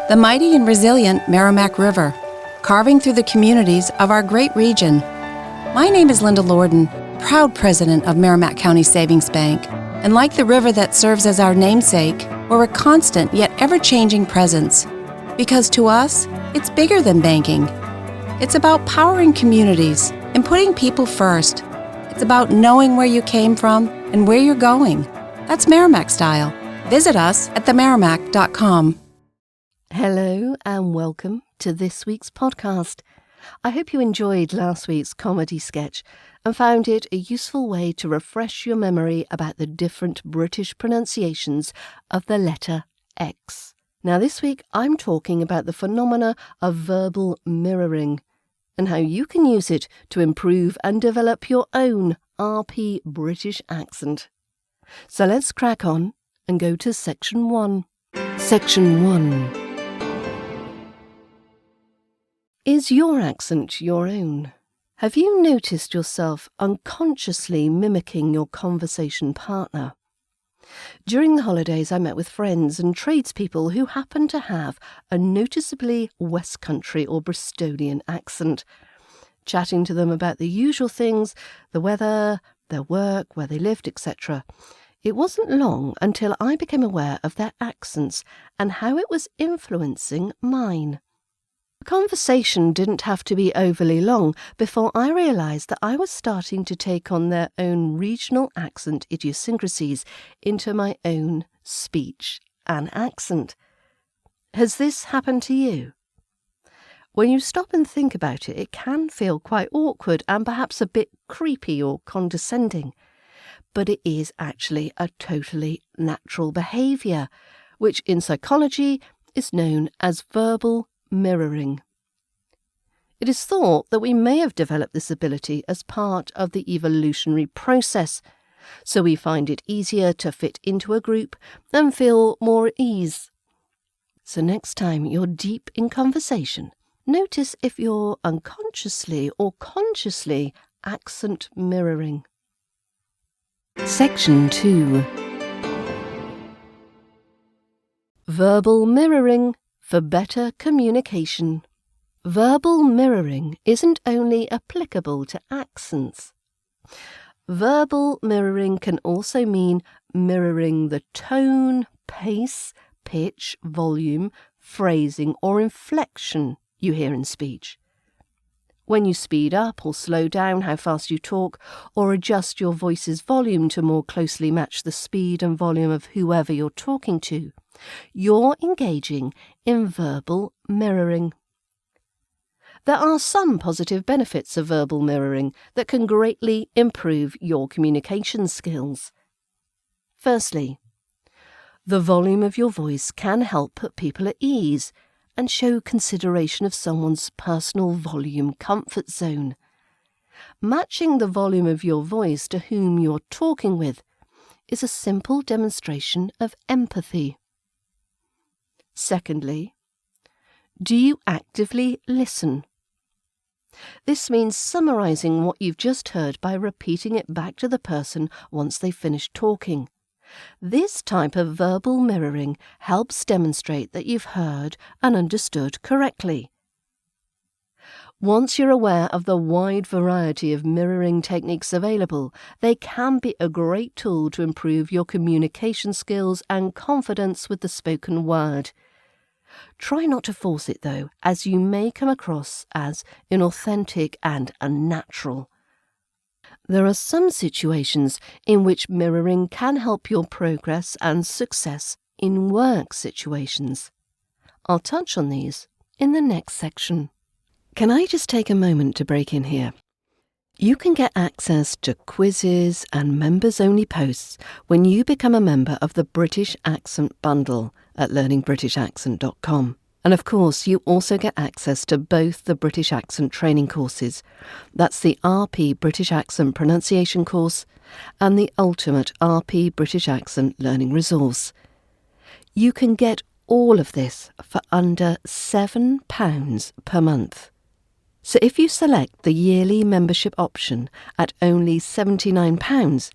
the mighty and resilient Merrimack River, carving through the communities of our great region. My name is Linda Lorden, proud president of Merrimack County Savings Bank, and like the river that serves as our namesake, we're a constant yet ever-changing presence. Because to us, it's bigger than banking. It's about powering communities and putting people first. It's about knowing where you came from and where you're going. That's Merrimack style. Visit us at themerrimack.com. Hello and welcome to this week's podcast. I hope you enjoyed last week's comedy sketch and found it a useful way to refresh your memory about the different British pronunciations of the letter X. Now this week I'm talking about the phenomena of verbal mirroring and how you can use it to improve and develop your own RP British accent. So let's crack on and go to Section 1. Section 1. Is your accent your own? Have you noticed yourself unconsciously mimicking your conversation partner? During the holidays, I met with friends and tradespeople who happened to have a noticeably West Country or Bristolian accent. Chatting to them about the usual things, the weather, their work, where they lived, etc. It wasn't long until I became aware of their accents and how it was influencing mine. The conversation didn't have to be overly long before I realised that I was starting to take on their own regional accent idiosyncrasies into my own speech and accent. Has this happened to you? When you stop and think about it, it can feel quite awkward and perhaps a bit creepy or condescending. But it is actually a totally natural behaviour, which in psychology is known as verbal mirroring. It is thought that we may have developed this ability as part of the evolutionary process, so we find it easier to fit into a group and feel more at ease. So next time you're deep in conversation, notice if you're unconsciously or consciously accent mirroring. Section 2. Verbal mirroring for better communication. Verbal mirroring isn't only applicable to accents. Verbal mirroring can also mean mirroring the tone, pace, pitch, volume, phrasing or inflection you hear in speech. When you speed up or slow down how fast you talk or adjust your voice's volume to more closely match the speed and volume of whoever you're talking to, you're engaging in verbal mirroring. There are some positive benefits of verbal mirroring that can greatly improve your communication skills. Firstly, the volume of your voice can help put people at ease and show consideration of someone's personal volume comfort zone. Matching the volume of your voice to whom you're talking with is a simple demonstration of empathy. Secondly, do you actively listen? This means summarising what you've just heard by repeating it back to the person once they've finished talking. This type of verbal mirroring helps demonstrate that you've heard and understood correctly. Once you're aware of the wide variety of mirroring techniques available, they can be a great tool to improve your communication skills and confidence with the spoken word. Try not to force it though, as you may come across as inauthentic and unnatural. There are some situations in which mirroring can help your progress and success in work situations. I'll touch on these in the next section. Can I just take a moment to break in here? You can get access to quizzes and members-only posts when you become a member of the British Accent Bundle at learningbritishaccent.com. And of course, you also get access to both the British Accent training courses. That's the RP British Accent Pronunciation course and the Ultimate RP British Accent Learning Resource. You can get all of this for under £7 per month. So if you select the yearly membership option at only £79,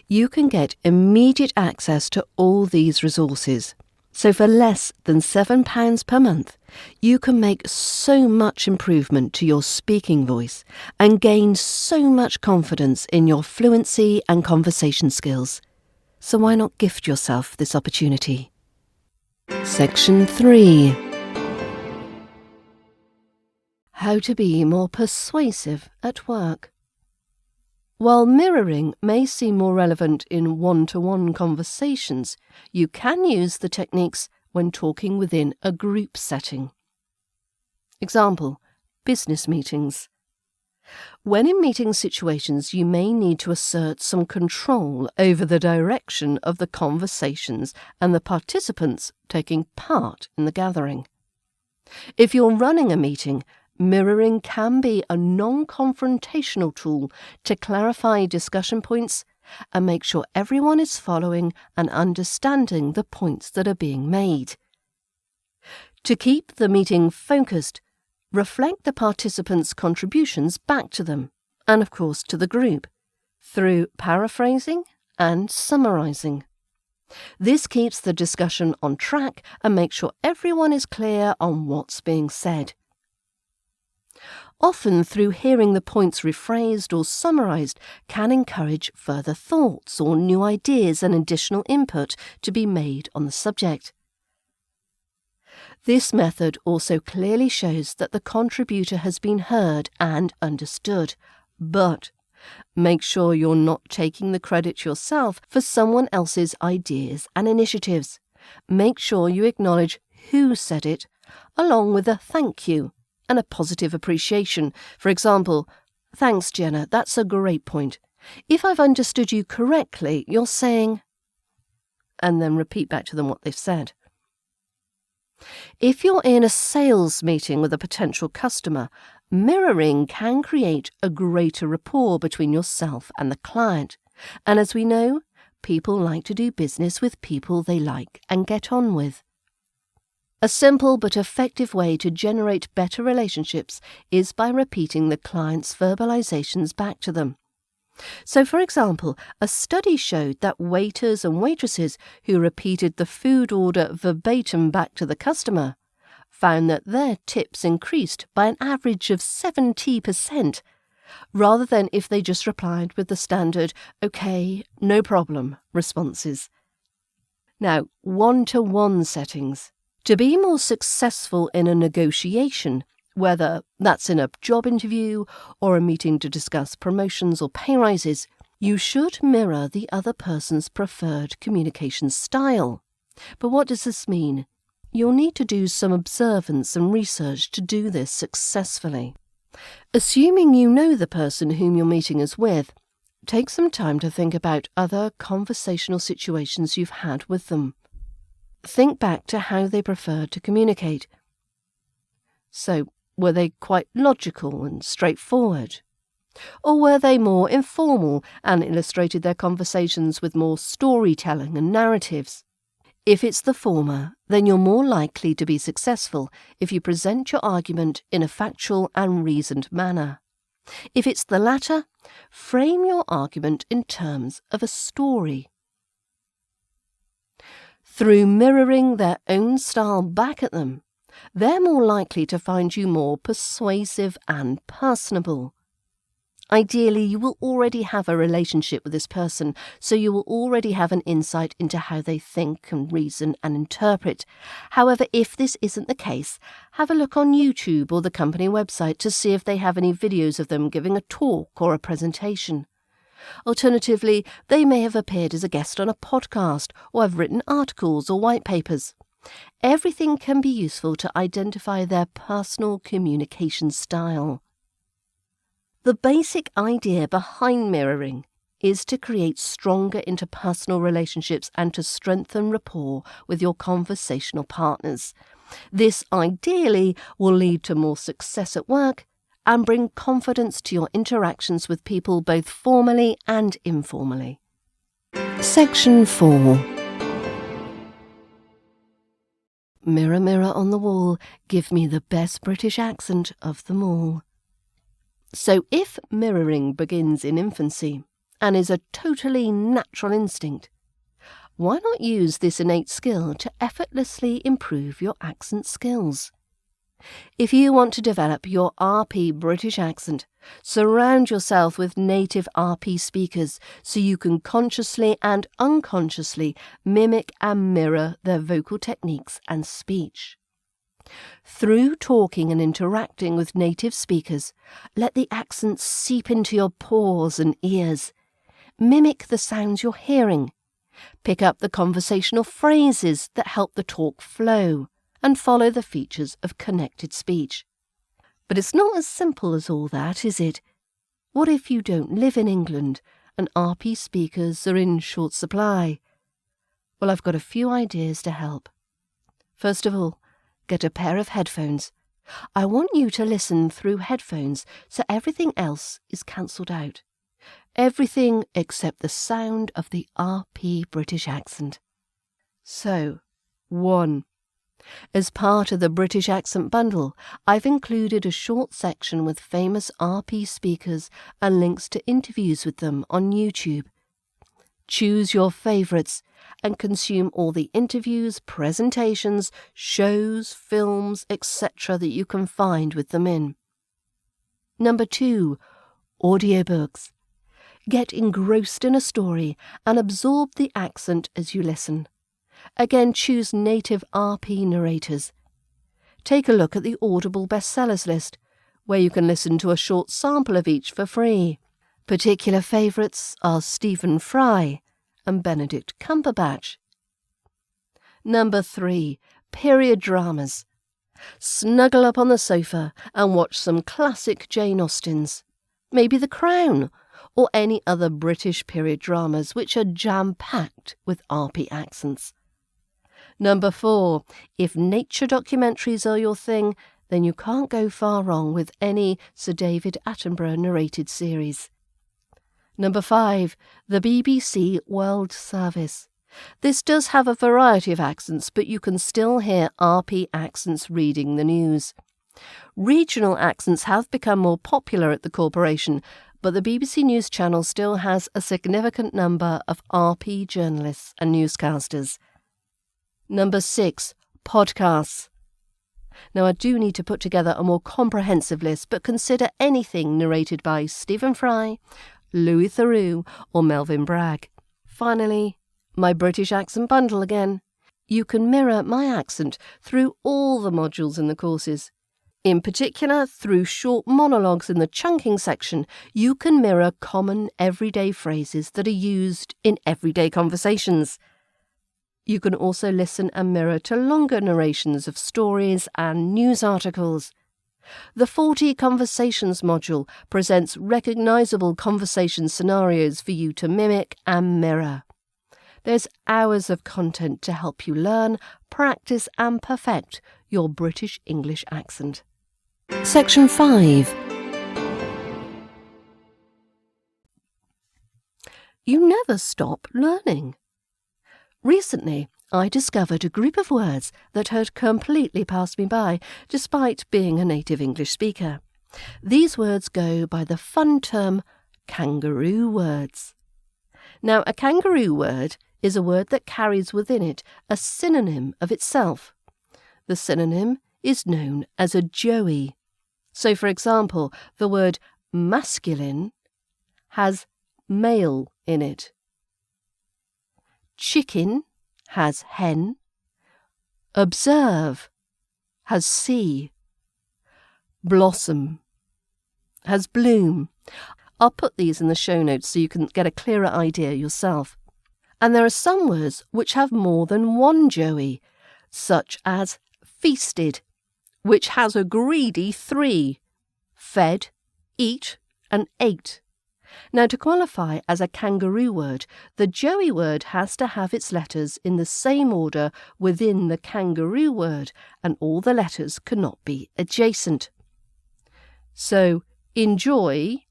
you can get immediate access to all these resources. So for less than £7 per month, you can make so much improvement to your speaking voice and gain so much confidence in your fluency and conversation skills. So why not gift yourself this opportunity? Section 3. How to be more persuasive at work. While mirroring may seem more relevant in one-to-one conversations, you can use the techniques when talking within a group setting. Example, business meetings. When in meeting situations, you may need to assert some control over the direction of the conversations and the participants taking part in the gathering. If you're running a meeting, mirroring can be a non-confrontational tool to clarify discussion points and make sure everyone is following and understanding the points that are being made. To keep the meeting focused, reflect the participants' contributions back to them, and of course to the group, through paraphrasing and summarising. This keeps the discussion on track and makes sure everyone is clear on what's being said. Often through hearing the points rephrased or summarised can encourage further thoughts or new ideas and additional input to be made on the subject. This method also clearly shows that the contributor has been heard and understood, but make sure you're not taking the credit yourself for someone else's ideas and initiatives. Make sure you acknowledge who said it, along with a thank you and a positive appreciation. For example, "Thanks, Jenna, that's a great point. If I've understood you correctly, you're saying..." And then repeat back to them what they've said. If you're in a sales meeting with a potential customer, mirroring can create a greater rapport between yourself and the client. And as we know, people like to do business with people they like and get on with. A simple but effective way to generate better relationships is by repeating the client's verbalizations back to them. So, for example, a study showed that waiters and waitresses who repeated the food order verbatim back to the customer found that their tips increased by an average of 70%, rather than if they just replied with the standard "okay, no problem" responses. Now, one-to-one settings. To be more successful in a negotiation, whether that's in a job interview or a meeting to discuss promotions or pay rises, you should mirror the other person's preferred communication style. But what does this mean? You'll need to do some observance and research to do this successfully. Assuming you know the person whom your meeting is with, take some time to think about other conversational situations you've had with them. Think back to how they preferred to communicate. So, were they quite logical and straightforward? Or were they more informal and illustrated their conversations with more storytelling and narratives? If it's the former, then you're more likely to be successful if you present your argument in a factual and reasoned manner. If it's the latter, frame your argument in terms of a story. Through mirroring their own style back at them, they're more likely to find you more persuasive and personable. Ideally, you will already have a relationship with this person, so you will already have an insight into how they think and reason and interpret. However, if this isn't the case, have a look on YouTube or the company website to see if they have any videos of them giving a talk or a presentation. Alternatively, they may have appeared as a guest on a podcast or have written articles or white papers. Everything can be useful to identify their personal communication style. The basic idea behind mirroring is to create stronger interpersonal relationships and to strengthen rapport with your conversational partners. This ideally will lead to more success at work and bring confidence to your interactions with people both formally and informally. Section 4. Mirror, mirror on the wall, give me the best British accent of them all. So if mirroring begins in infancy and is a totally natural instinct, Why not use this innate skill to effortlessly improve your accent skills? If you want to develop your RP British accent, surround yourself with native RP speakers so you can consciously and unconsciously mimic and mirror their vocal techniques and speech. Through talking and interacting with native speakers, let the accent seep into your pores and ears. Mimic the sounds you're hearing. Pick up the conversational phrases that help the talk flow, and follow the features of connected speech. But it's not as simple as all that, is it? What if you don't live in England and RP speakers are in short supply? Well, I've got a few ideas to help. First of all, get a pair of headphones. I want you to listen through headphones so everything else is cancelled out. Everything except the sound of the RP British accent. So, 1. As part of the British Accent Bundle, I've included a short section with famous RP speakers and links to interviews with them on YouTube. Choose your favourites and consume all the interviews, presentations, shows, films, etc. that you can find with them in. Number 2. Audiobooks. Get engrossed in a story and absorb the accent as you listen. Again, choose native RP narrators. Take a look at the Audible bestsellers list, where you can listen to a short sample of each for free. Particular favourites are Stephen Fry and Benedict Cumberbatch. Number 3. Period dramas. Snuggle up on the sofa and watch some classic Jane Austens. Maybe The Crown, or any other British period dramas which are jam-packed with RP accents. Number 4. If nature documentaries are your thing, then you can't go far wrong with any Sir David Attenborough narrated series. Number 5. The BBC World Service. This does have a variety of accents, but you can still hear RP accents reading the news. Regional accents have become more popular at the corporation, but the BBC News Channel still has a significant number of RP journalists and newscasters. Number 6. Podcasts. Now, I do need to put together a more comprehensive list, but consider anything narrated by Stephen Fry, Louis Theroux, or Melvin Bragg. Finally, my British Accent Bundle again. You can mirror my accent through all the modules in the courses. In particular, through short monologues in the chunking section, you can mirror common everyday phrases that are used in everyday conversations. You can also listen and mirror to longer narrations of stories and news articles. The 40 Conversations module presents recognisable conversation scenarios for you to mimic and mirror. There's hours of content to help you learn, practice and perfect your British English accent. Section 5. You never stop learning. Recently, I discovered a group of words that had completely passed me by, despite being a native English speaker. These words go by the fun term kangaroo words. Now, a kangaroo word is a word that carries within it a synonym of itself. The synonym is known as a joey. So, for example, the word masculine has male in it. Chicken has hen. Observe has see. Blossom has bloom. I'll put these in the show notes so you can get a clearer idea yourself. And there are some words which have more than one joey, such as feasted, which has a greedy 3, fed, eat, and ate. Now, to qualify as a kangaroo word, the joey word has to have its letters in the same order within the kangaroo word, and all the letters cannot be adjacent. So, enjoy,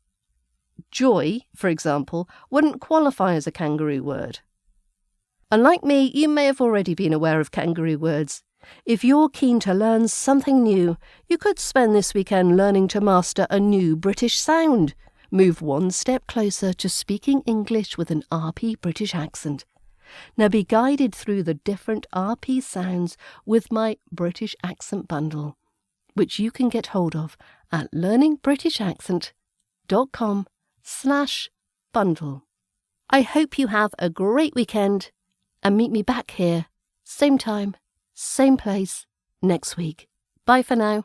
joy, for example, wouldn't qualify as a kangaroo word. Unlike me, you may have already been aware of kangaroo words. If you're keen to learn something new, you could spend this weekend learning to master a new British sound. Move one step closer to speaking English with an RP British accent. Now be guided through the different RP sounds with my British Accent Bundle, which you can get hold of at learningbritishaccent.com/bundle. I hope you have a great weekend and meet me back here, same time, same place, next week. Bye for now.